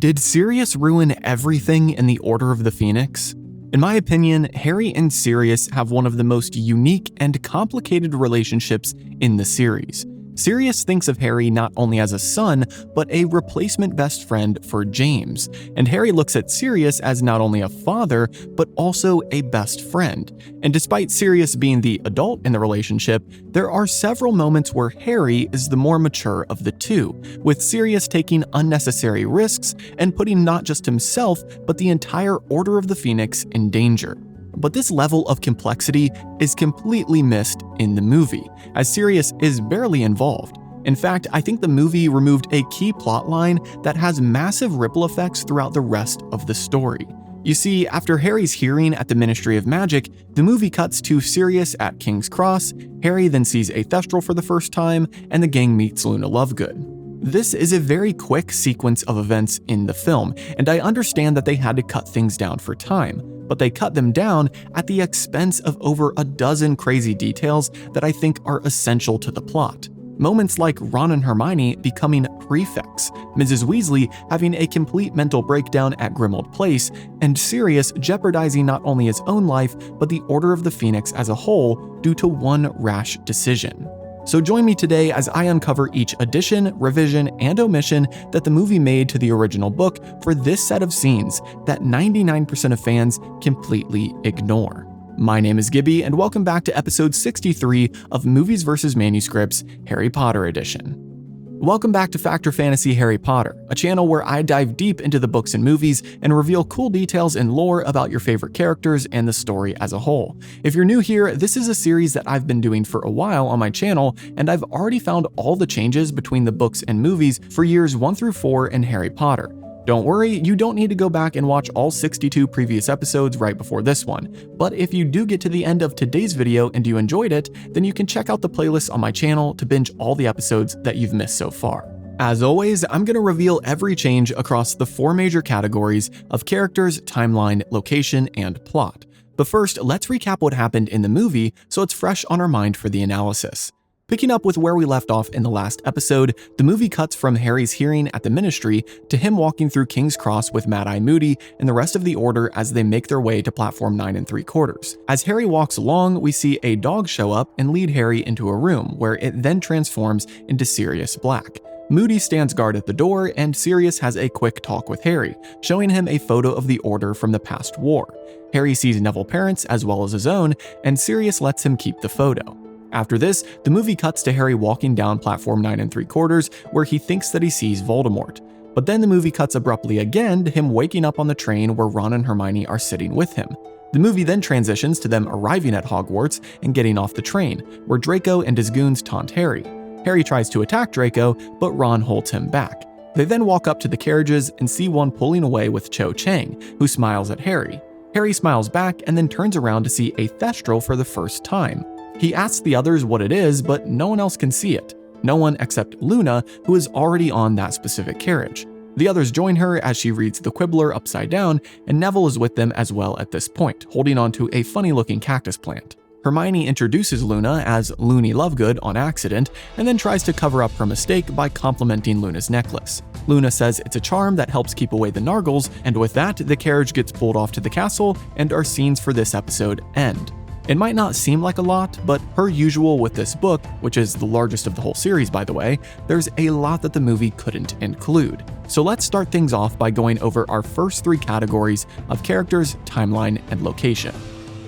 Did Sirius ruin everything in the Order of the Phoenix? In my opinion, Harry and Sirius have one of the most unique and complicated relationships in the series. Sirius thinks of Harry not only as a son, but a replacement best friend for James, and Harry looks at Sirius as not only a father, but also a best friend. And despite Sirius being the adult in the relationship, there are several moments where Harry is the more mature of the two, with Sirius taking unnecessary risks and putting not just himself, but the entire Order of the Phoenix in danger. But this level of complexity is completely missed in the movie, as Sirius is barely involved. In fact, I think the movie removed a key plotline that has massive ripple effects throughout the rest of the story. You see, after Harry's hearing at the Ministry of Magic, the movie cuts to Sirius at King's Cross. Harry then sees a Thestral for the first time, and the gang meets Luna Lovegood. This is a very quick sequence of events in the film, and I understand that they had to cut things down for time, but they cut them down at the expense of over a dozen crazy details that I think are essential to the plot. Moments like Ron and Hermione becoming prefects, Mrs. Weasley having a complete mental breakdown at Grimmauld Place, and Sirius jeopardizing not only his own life, but the Order of the Phoenix as a whole due to one rash decision. So join me today as I uncover each addition, revision, and omission that the movie made to the original book for this set of scenes that 99% of fans completely ignore. My name is Gibby, and welcome back to episode 63 of Movies vs. Manuscripts, Harry Potter edition. Welcome back to Factor Fantasy Harry Potter, a channel where I dive deep into the books and movies and reveal cool details and lore about your favorite characters and the story as a whole. If you're new here, this is a series that I've been doing for a while on my channel, and I've already found all the changes between the books and movies for years 1 through 4 in Harry Potter. Don't worry, you don't need to go back and watch all 62 previous episodes right before this one, but if you do get to the end of today's video and you enjoyed it, then you can check out the playlist on my channel to binge all the episodes that you've missed so far. As always, I'm going to reveal every change across the 4 major categories of characters, timeline, location, and plot. But first, let's recap what happened in the movie so it's fresh on our mind for the analysis. Picking up with where we left off in the last episode, the movie cuts from Harry's hearing at the Ministry to him walking through King's Cross with Mad-Eye Moody and the rest of the Order as they make their way to platform 9 3/4. As Harry walks along, we see a dog show up and lead Harry into a room where it then transforms into Sirius Black. Moody stands guard at the door, and Sirius has a quick talk with Harry, showing him a photo of the Order from the past war. Harry sees Neville's parents as well as his own, and Sirius lets him keep the photo. After this, the movie cuts to Harry walking down platform 9 3/4, where he thinks that he sees Voldemort. But then the movie cuts abruptly again to him waking up on the train where Ron and Hermione are sitting with him. The movie then transitions to them arriving at Hogwarts and getting off the train, where Draco and his goons taunt Harry. Harry tries to attack Draco, but Ron holds him back. They then walk up to the carriages and see one pulling away with Cho Chang, who smiles at Harry. Harry smiles back and then turns around to see a Thestral for the first time. He asks the others what it is, but no one else can see it. No one except Luna, who is already on that specific carriage. The others join her as she reads the Quibbler upside down, and Neville is with them as well at this point, holding onto a funny-looking cactus plant. Hermione introduces Luna as Loony Lovegood on accident, and then tries to cover up her mistake by complimenting Luna's necklace. Luna says it's a charm that helps keep away the Nargles, and with that, the carriage gets pulled off to the castle, and our scenes for this episode end. It might not seem like a lot, but per usual with this book, which is the largest of the whole series by the way, there's a lot that the movie couldn't include. So let's start things off by going over our first 3 categories of characters, timeline, and location.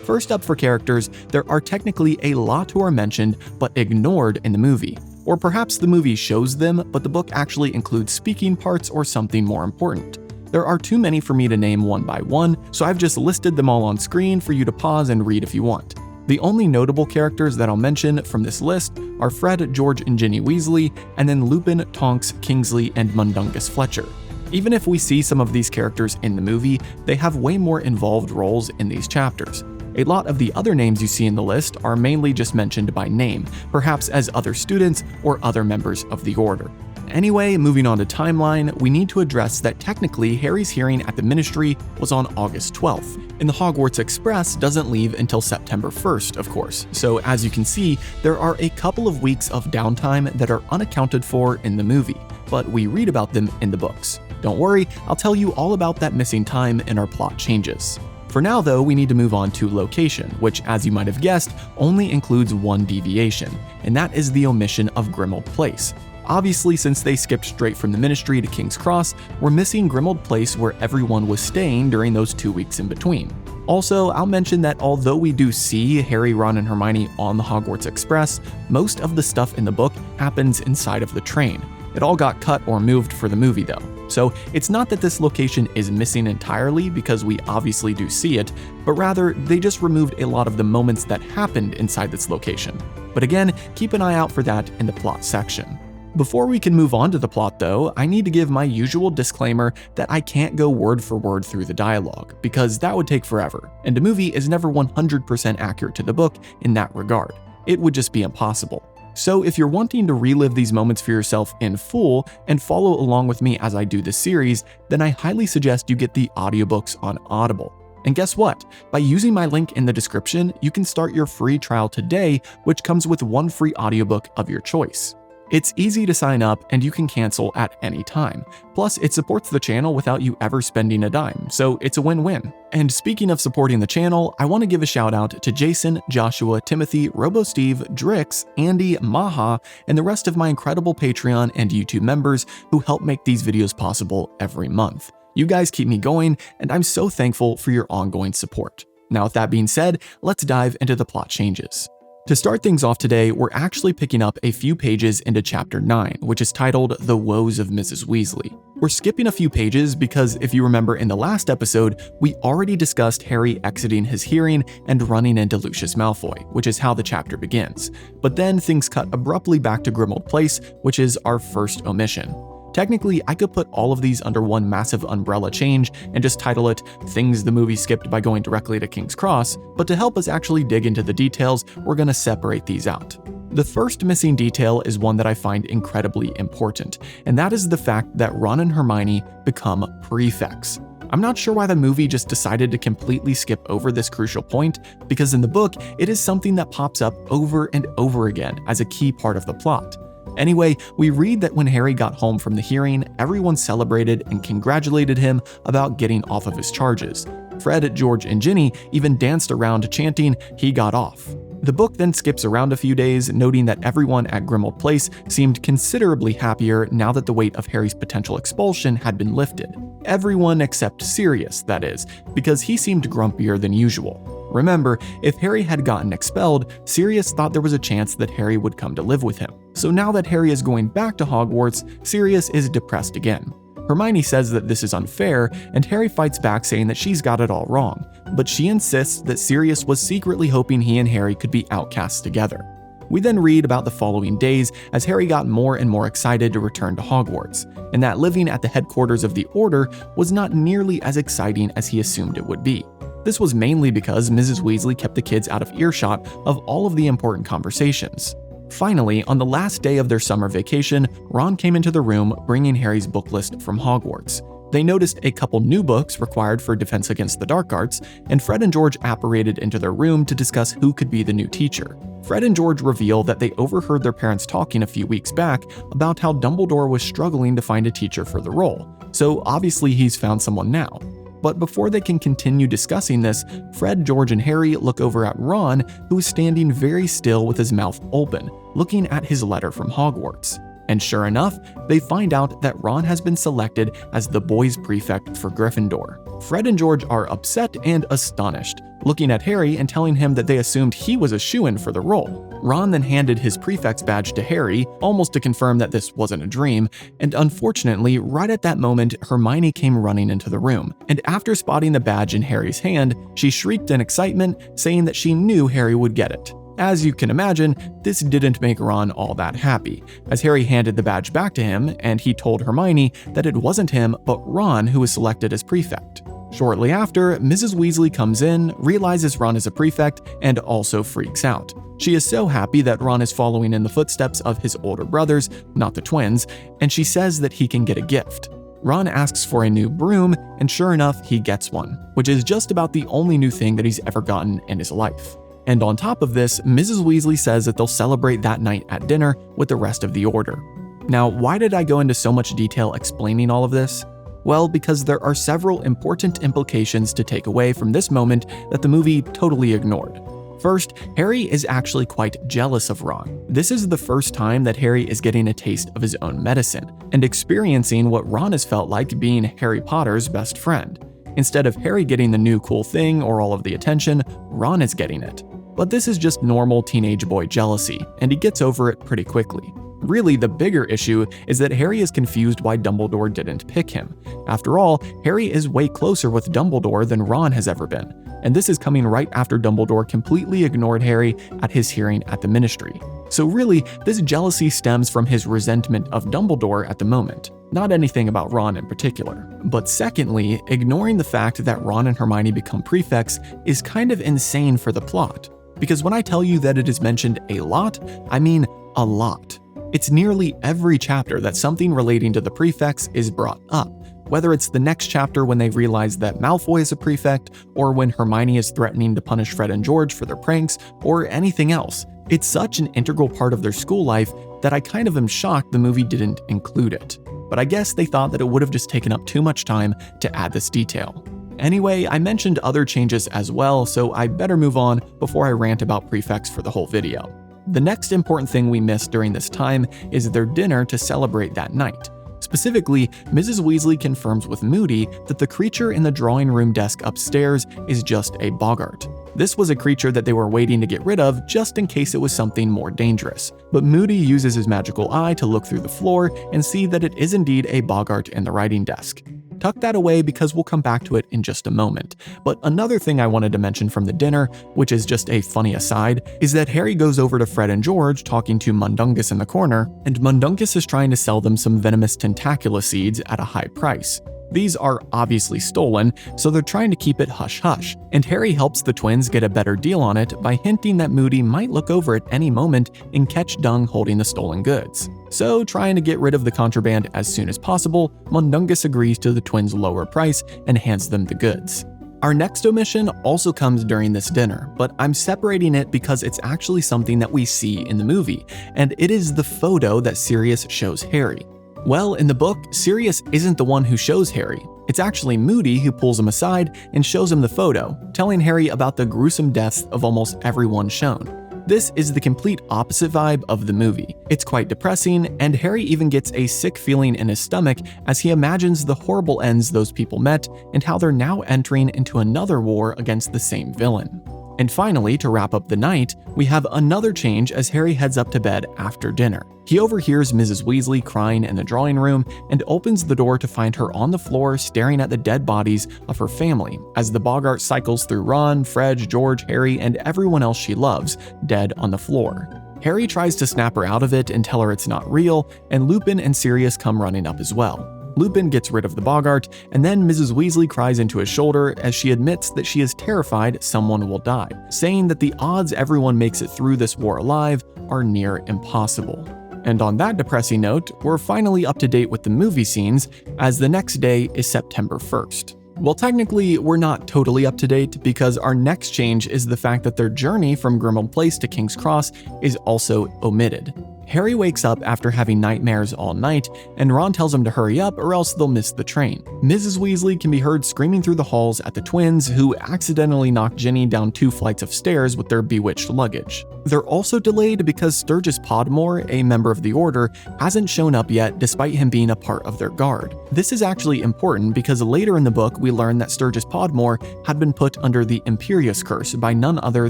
First up for characters, there are technically a lot who are mentioned but ignored in the movie. Or perhaps the movie shows them, but the book actually includes speaking parts or something more important. There are too many for me to name one by one, so I've just listed them all on screen for you to pause and read if you want. The only notable characters that I'll mention from this list are Fred, George, and Ginny Weasley, and then Lupin, Tonks, Kingsley, and Mundungus Fletcher. Even if we see some of these characters in the movie, they have way more involved roles in these chapters. A lot of the other names you see in the list are mainly just mentioned by name, perhaps as other students or other members of the Order. Anyway, moving on to timeline, we need to address that technically Harry's hearing at the Ministry was on August 12th, and the Hogwarts Express doesn't leave until September 1st, of course, so as you can see, there are a couple of weeks of downtime that are unaccounted for in the movie. but we read about them in the books. Don't worry, I'll tell you all about that missing time in our plot changes. For now though, we need to move on to location, which as you might have guessed, only includes one deviation, and that is the omission of Grimmauld Place. Obviously, since they skipped straight from the Ministry to King's Cross, we're missing Grimmauld Place where everyone was staying during those 2 weeks in between. Also, I'll mention that although we do see Harry, Ron, and Hermione on the Hogwarts Express, most of the stuff in the book happens inside of the train. It all got cut or moved for the movie though. So it's not that this location is missing entirely because we obviously do see it, but rather they just removed a lot of the moments that happened inside this location. But again, keep an eye out for that in the plot section. Before we can move on to the plot though, I need to give my usual disclaimer that I can't go word for word through the dialogue, because that would take forever, and a movie is never 100% accurate to the book in that regard. It would just be impossible. So if you're wanting to relive these moments for yourself in full and follow along with me as I do this series, then I highly suggest you get the audiobooks on Audible. And guess what? By using my link in the description, you can start your free trial today, which comes with one free audiobook of your choice. It's easy to sign up and you can cancel at any time. Plus, it supports the channel without you ever spending a dime, so it's a win-win. And speaking of supporting the channel, I want to give a shout out to Jason, Joshua, Timothy, RoboSteve, Drix, Andy, Maha, and the rest of my incredible Patreon and YouTube members who help make these videos possible every month. You guys keep me going, and I'm so thankful for your ongoing support. Now, with that being said, let's dive into the plot changes. To start things off today, we're actually picking up a few pages into Chapter 9, which is titled The Woes of Mrs. Weasley. We're skipping a few pages because if you remember in the last episode, we already discussed Harry exiting his hearing and running into Lucius Malfoy, which is how the chapter begins. But then things cut abruptly back to Grimmauld Place, which is our first omission. Technically, I could put all of these under one massive umbrella change and just title it Things the Movie Skipped by Going Directly to King's Cross, but to help us actually dig into the details, we're gonna separate these out. The first missing detail is one that I find incredibly important, and that is the fact that Ron and Hermione become prefects. I'm not sure why the movie just decided to completely skip over this crucial point, because in the book, it is something that pops up over and over again as a key part of the plot. Anyway, we read that when Harry got home from the hearing, everyone celebrated and congratulated him about getting off of his charges. Fred, George, and Ginny even danced around chanting, "He got off." The book then skips around a few days, noting that everyone at Grimmauld Place seemed considerably happier now that the weight of Harry's potential expulsion had been lifted. Everyone except Sirius, that is, because he seemed grumpier than usual. Remember, if Harry had gotten expelled, Sirius thought there was a chance that Harry would come to live with him. So now that Harry is going back to Hogwarts, Sirius is depressed again. Hermione says that this is unfair, and Harry fights back saying that she's got it all wrong, but she insists that Sirius was secretly hoping he and Harry could be outcasts together. We then read about the following days as Harry got more and more excited to return to Hogwarts, and that living at the headquarters of the Order was not nearly as exciting as he assumed it would be. This was mainly because Mrs. Weasley kept the kids out of earshot of all of the important conversations. Finally, on the last day of their summer vacation, Ron came into the room bringing Harry's book list from Hogwarts. They noticed a couple new books required for Defense Against the Dark Arts, and Fred and George apparated into their room to discuss who could be the new teacher. Fred and George reveal that they overheard their parents talking a few weeks back about how Dumbledore was struggling to find a teacher for the role, so obviously he's found someone now. But before they can continue discussing this, Fred, George, and Harry look over at Ron, who is standing very still with his mouth open, looking at his letter from Hogwarts. And sure enough, they find out that Ron has been selected as the boys' prefect for Gryffindor. Fred and George are upset and astonished, looking at Harry and telling him that they assumed he was a shoo-in for the role. Ron then handed his prefect's badge to Harry, almost to confirm that this wasn't a dream, and unfortunately, right at that moment, Hermione came running into the room, and after spotting the badge in Harry's hand, she shrieked in excitement, saying that she knew Harry would get it. As you can imagine, this didn't make Ron all that happy, as Harry handed the badge back to him, and he told Hermione that it wasn't him, but Ron who was selected as prefect. Shortly after, Mrs. Weasley comes in, realizes Ron is a prefect, and also freaks out. She is so happy that Ron is following in the footsteps of his older brothers, not the twins, and she says that he can get a gift. Ron asks for a new broom, and sure enough, he gets one, which is just about the only new thing that he's ever gotten in his life. And on top of this, Mrs. Weasley says that they'll celebrate that night at dinner with the rest of the Order. Now, why did I go into so much detail explaining all of this? Well, because there are several important implications to take away from this moment that the movie totally ignored. First, Harry is actually quite jealous of Ron. This is the first time that Harry is getting a taste of his own medicine, and experiencing what Ron has felt like being Harry Potter's best friend. Instead of Harry getting the new cool thing or all of the attention, Ron is getting it. But this is just normal teenage boy jealousy, and he gets over it pretty quickly. Really, the bigger issue is that Harry is confused why Dumbledore didn't pick him. After all, Harry is way closer with Dumbledore than Ron has ever been, and this is coming right after Dumbledore completely ignored Harry at his hearing at the Ministry. So really, this jealousy stems from his resentment of Dumbledore at the moment, not anything about Ron in particular. But secondly, ignoring the fact that Ron and Hermione become prefects is kind of insane for the plot, because when I tell you that it is mentioned a lot, I mean a lot. It's nearly every chapter that something relating to the prefects is brought up, whether it's the next chapter when they realize that Malfoy is a prefect, or when Hermione is threatening to punish Fred and George for their pranks, or anything else. It's such an integral part of their school life that I kind of am shocked the movie didn't include it. But I guess they thought that it would have just taken up too much time to add this detail. Anyway, I mentioned other changes as well, so I better move on before I rant about prefects for the whole video. The next important thing we missed during this time is their dinner to celebrate that night. Specifically, Mrs. Weasley confirms with Moody that the creature in the drawing room desk upstairs is just a boggart. This was a creature that they were waiting to get rid of just in case it was something more dangerous. But Moody uses his magical eye to look through the floor and see that it is indeed a boggart in the writing desk. Tuck that away because we'll come back to it in just a moment. But another thing I wanted to mention from the dinner, which is just a funny aside, is that Harry goes over to Fred and George talking to Mundungus in the corner, and Mundungus is trying to sell them some venomous tentacula seeds at a high price. These are obviously stolen, so they're trying to keep it hush-hush, and Harry helps the twins get a better deal on it by hinting that Moody might look over at any moment and catch Dung holding the stolen goods. So, trying to get rid of the contraband as soon as possible, Mundungus agrees to the twins' lower price and hands them the goods. Our next omission also comes during this dinner, but I'm separating it because it's actually something that we see in the movie, and it is the photo that Sirius shows Harry. Well, in the book, Sirius isn't the one who shows Harry. It's actually Moody who pulls him aside and shows him the photo, telling Harry about the gruesome deaths of almost everyone shown. This is the complete opposite vibe of the movie. It's quite depressing, and Harry even gets a sick feeling in his stomach as he imagines the horrible ends those people met and how they're now entering into another war against the same villain. And finally, to wrap up the night, we have another change as Harry heads up to bed after dinner. He overhears Mrs. Weasley crying in the drawing room and opens the door to find her on the floor staring at the dead bodies of her family as the boggart cycles through Ron, Fred, George, Harry, and everyone else she loves, dead on the floor. Harry tries to snap her out of it and tell her it's not real, and Lupin and Sirius come running up as well. Lupin gets rid of the boggart, and then Mrs. Weasley cries into his shoulder as she admits that she is terrified someone will die, saying that the odds everyone makes it through this war alive are near impossible. And on that depressing note, we're finally up to date with the movie scenes, as the next day is September 1st. Well, technically, we're not totally up to date because our next change is the fact that their journey from Grimmauld Place to King's Cross is also omitted. Harry wakes up after having nightmares all night, and Ron tells him to hurry up or else they'll miss the train. Mrs. Weasley can be heard screaming through the halls at the twins, who accidentally knock Ginny down 2 flights of stairs with their bewitched luggage. They're also delayed because Sturgis Podmore, a member of the Order, hasn't shown up yet despite him being a part of their guard. This is actually important because later in the book we learn that Sturgis Podmore had been put under the Imperius Curse by none other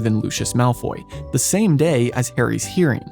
than Lucius Malfoy, the same day as Harry's hearing.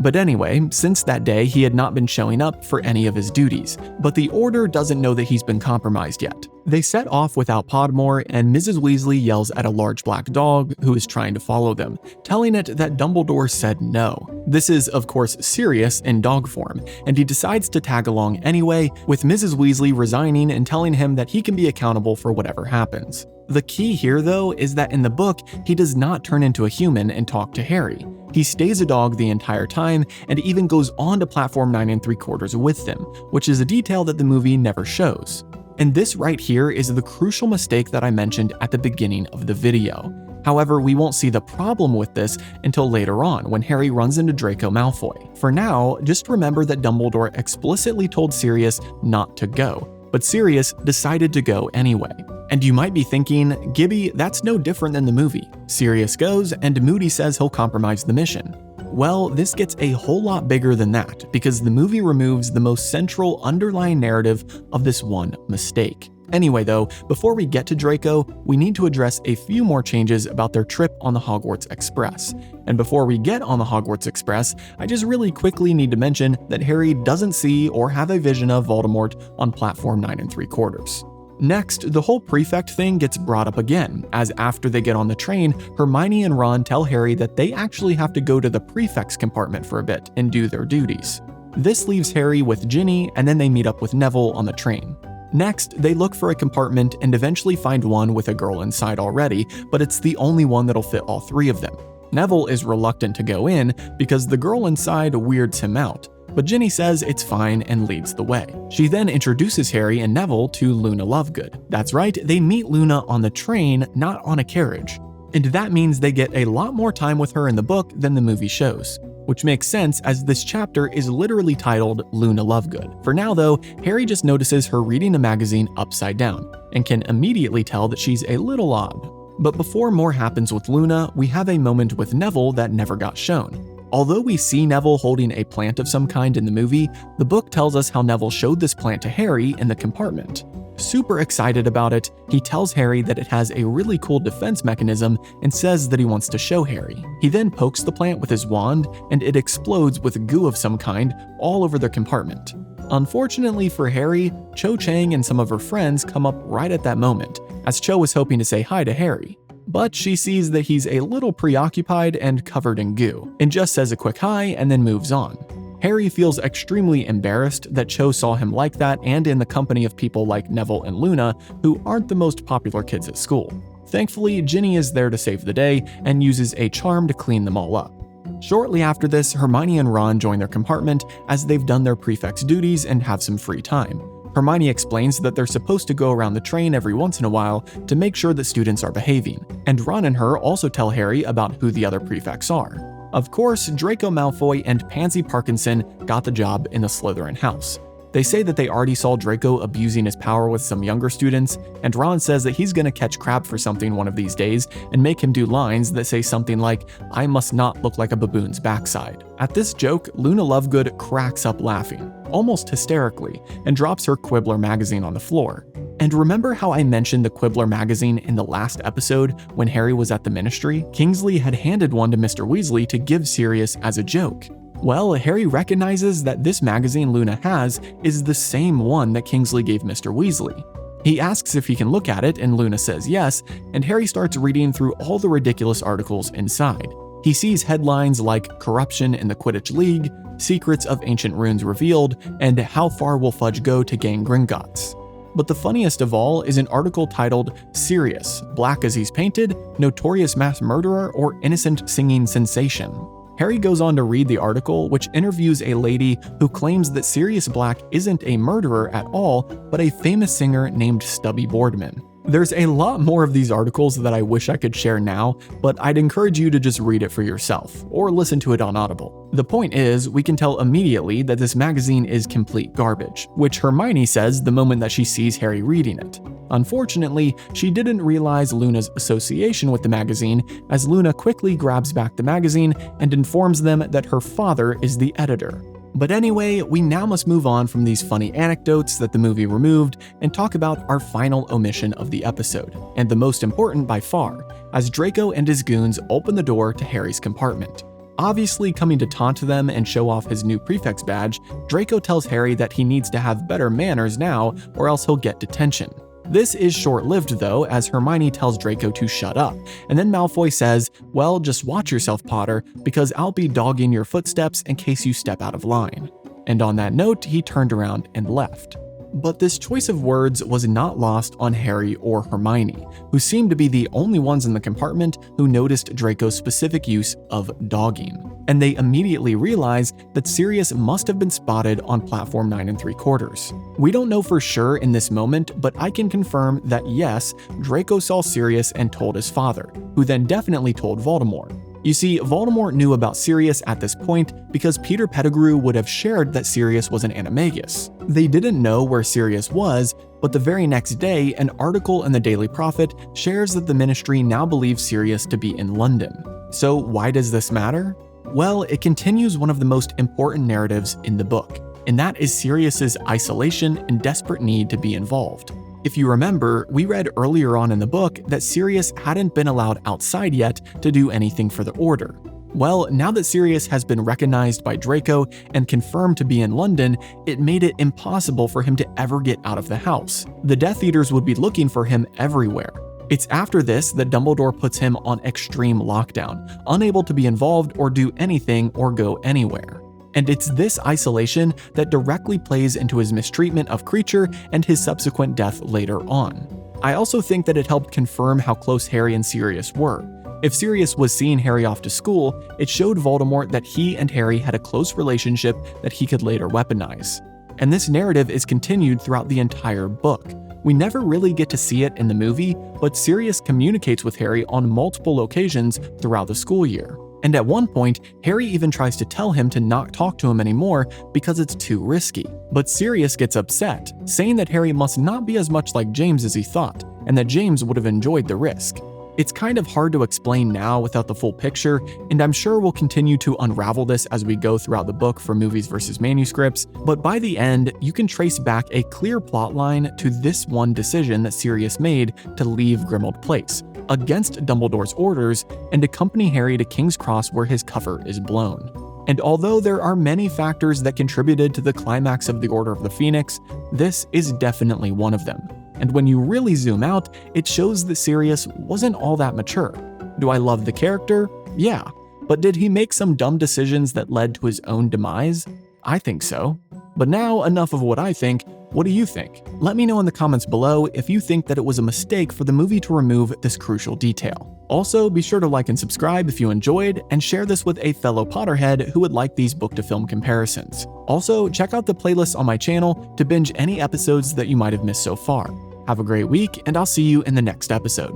But anyway, since that day, he had not been showing up for any of his duties, but the Order doesn't know that he's been compromised yet. They set off without Podmore, and Mrs. Weasley yells at a large black dog who is trying to follow them, telling it that Dumbledore said no. This is, of course, Sirius in dog form, and he decides to tag along anyway, with Mrs. Weasley resigning and telling him that he can be accountable for whatever happens. The key here, though, is that in the book, he does not turn into a human and talk to Harry. He stays a dog the entire time and even goes on to platform 9 3/4 with them, which is a detail that the movie never shows. And this right here is the crucial mistake that I mentioned at the beginning of the video. However, we won't see the problem with this until later on when Harry runs into Draco Malfoy. For now, just remember that Dumbledore explicitly told Sirius not to go, but Sirius decided to go anyway. And you might be thinking, Gibby, that's no different than the movie. Sirius goes, and Moody says he'll compromise the mission. Well, this gets a whole lot bigger than that, because the movie removes the most central underlying narrative of this one mistake. Anyway though, before we get to Draco, we need to address a few more changes about their trip on the Hogwarts Express. And before we get on the Hogwarts Express, I just really quickly need to mention that Harry doesn't see or have a vision of Voldemort on platform 9 3/4. Next, the whole prefect thing gets brought up again, as after they get on the train, Hermione and Ron tell Harry that they actually have to go to the prefect's compartment for a bit and do their duties. This leaves Harry with Ginny, and then they meet up with Neville on the train. Next, they look for a compartment and eventually find one with a girl inside already, but it's the only one that'll fit all three of them. Neville is reluctant to go in because the girl inside weirds him out, but Ginny says it's fine and leads the way. She then introduces Harry and Neville to Luna Lovegood. That's right, they meet Luna on the train, not on a carriage. And that means they get a lot more time with her in the book than the movie shows. Which makes sense as this chapter is literally titled Luna Lovegood. For now though, Harry just notices her reading a magazine upside down, and can immediately tell that she's a little odd. But before more happens with Luna, we have a moment with Neville that never got shown. Although we see Neville holding a plant of some kind in the movie, the book tells us how Neville showed this plant to Harry in the compartment. Super excited about it, he tells Harry that it has a really cool defense mechanism and says that he wants to show Harry. He then pokes the plant with his wand and it explodes with goo of some kind all over their compartment. Unfortunately for Harry, Cho Chang and some of her friends come up right at that moment, as Cho was hoping to say hi to Harry. But she sees that he's a little preoccupied and covered in goo, and just says a quick hi and then moves on. Harry feels extremely embarrassed that Cho saw him like that and in the company of people like Neville and Luna, who aren't the most popular kids at school. Thankfully, Ginny is there to save the day and uses a charm to clean them all up. Shortly after this, Hermione and Ron join their compartment as they've done their prefect's duties and have some free time. Hermione explains that they're supposed to go around the train every once in a while to make sure that students are behaving, and Ron and her also tell Harry about who the other prefects are. Of course, Draco Malfoy and Pansy Parkinson got the job in the Slytherin house. They say that they already saw Draco abusing his power with some younger students, and Ron says that he's gonna catch Crabbe for something one of these days and make him do lines that say something like, "I must not look like a baboon's backside." At this joke, Luna Lovegood cracks up laughing, almost hysterically, and drops her Quibbler magazine on the floor. And remember how I mentioned the Quibbler magazine in the last episode when Harry was at the Ministry? Kingsley had handed one to Mr. Weasley to give Sirius as a joke. Well, Harry recognizes that this magazine Luna has is the same one that Kingsley gave Mr. Weasley. He asks if he can look at it, and Luna says yes, and Harry starts reading through all the ridiculous articles inside. He sees headlines like "Corruption in the Quidditch League," "Secrets of Ancient Runes Revealed," and "How Far Will Fudge Go to Gain Gringotts?" But the funniest of all is an article titled "Sirius, Black as He's Painted, Notorious Mass Murderer, or Innocent Singing Sensation." Harry goes on to read the article, which interviews a lady who claims that Sirius Black isn't a murderer at all, but a famous singer named Stubby Boardman. There's a lot more of these articles that I wish I could share now, but I'd encourage you to just read it for yourself, or listen to it on Audible. The point is, we can tell immediately that this magazine is complete garbage, which Hermione says the moment that she sees Harry reading it. Unfortunately, she didn't realize Luna's association with the magazine, as Luna quickly grabs back the magazine and informs them that her father is the editor. But anyway, we now must move on from these funny anecdotes that the movie removed and talk about our final omission of the episode, and the most important by far, as Draco and his goons open the door to Harry's compartment. Obviously coming to taunt them and show off his new prefect's badge, Draco tells Harry that he needs to have better manners now or else he'll get detention. This is short-lived though, as Hermione tells Draco to shut up, and then Malfoy says, "Well, just watch yourself, Potter, because I'll be dogging your footsteps in case you step out of line." And on that note, he turned around and left. But this choice of words was not lost on Harry or Hermione, who seemed to be the only ones in the compartment who noticed Draco's specific use of dogging. and they immediately realize that Sirius must have been spotted on platform 9 3/4. We don't know for sure in this moment, but I can confirm that yes, Draco saw Sirius and told his father, who then definitely told Voldemort. You see, Voldemort knew about Sirius at this point because Peter Pettigrew would have shared that Sirius was an animagus. They didn't know where Sirius was, but the very next day, an article in the Daily Prophet shares that the Ministry now believes Sirius to be in London. So why does this matter? Well, it continues one of the most important narratives in the book, and that is Sirius's isolation and desperate need to be involved. If you remember, we read earlier on in the book that Sirius hadn't been allowed outside yet to do anything for the Order. Well, now that Sirius has been recognized by Draco and confirmed to be in London, it made it impossible for him to ever get out of the house. The Death Eaters would be looking for him everywhere. It's after this that Dumbledore puts him on extreme lockdown, unable to be involved or do anything or go anywhere. And it's this isolation that directly plays into his mistreatment of Kreacher and his subsequent death later on. I also think that it helped confirm how close Harry and Sirius were. If Sirius was seeing Harry off to school, it showed Voldemort that he and Harry had a close relationship that he could later weaponize. And this narrative is continued throughout the entire book. We never really get to see it in the movie, but Sirius communicates with Harry on multiple occasions throughout the school year. And at one point, Harry even tries to tell him to not talk to him anymore because it's too risky. But Sirius gets upset, saying that Harry must not be as much like James as he thought, and that James would have enjoyed the risk. It's kind of hard to explain now without the full picture, and I'm sure we'll continue to unravel this as we go throughout the book for movies versus manuscripts, but by the end, you can trace back a clear plotline to this one decision that Sirius made to leave Grimmauld Place, against Dumbledore's orders, and accompany Harry to King's Cross where his cover is blown. And although there are many factors that contributed to the climax of the Order of the Phoenix, this is definitely one of them. And when you really zoom out, it shows that Sirius wasn't all that mature. Do I love the character? Yeah. But did he make some dumb decisions that led to his own demise? I think so. But now, enough of what I think. What do you think? Let me know in the comments below if you think that it was a mistake for the movie to remove this crucial detail. Also, be sure to like and subscribe if you enjoyed, and share this with a fellow Potterhead who would like these book-to-film comparisons. Also, check out the playlists on my channel to binge any episodes that you might have missed so far. Have a great week, and I'll see you in the next episode.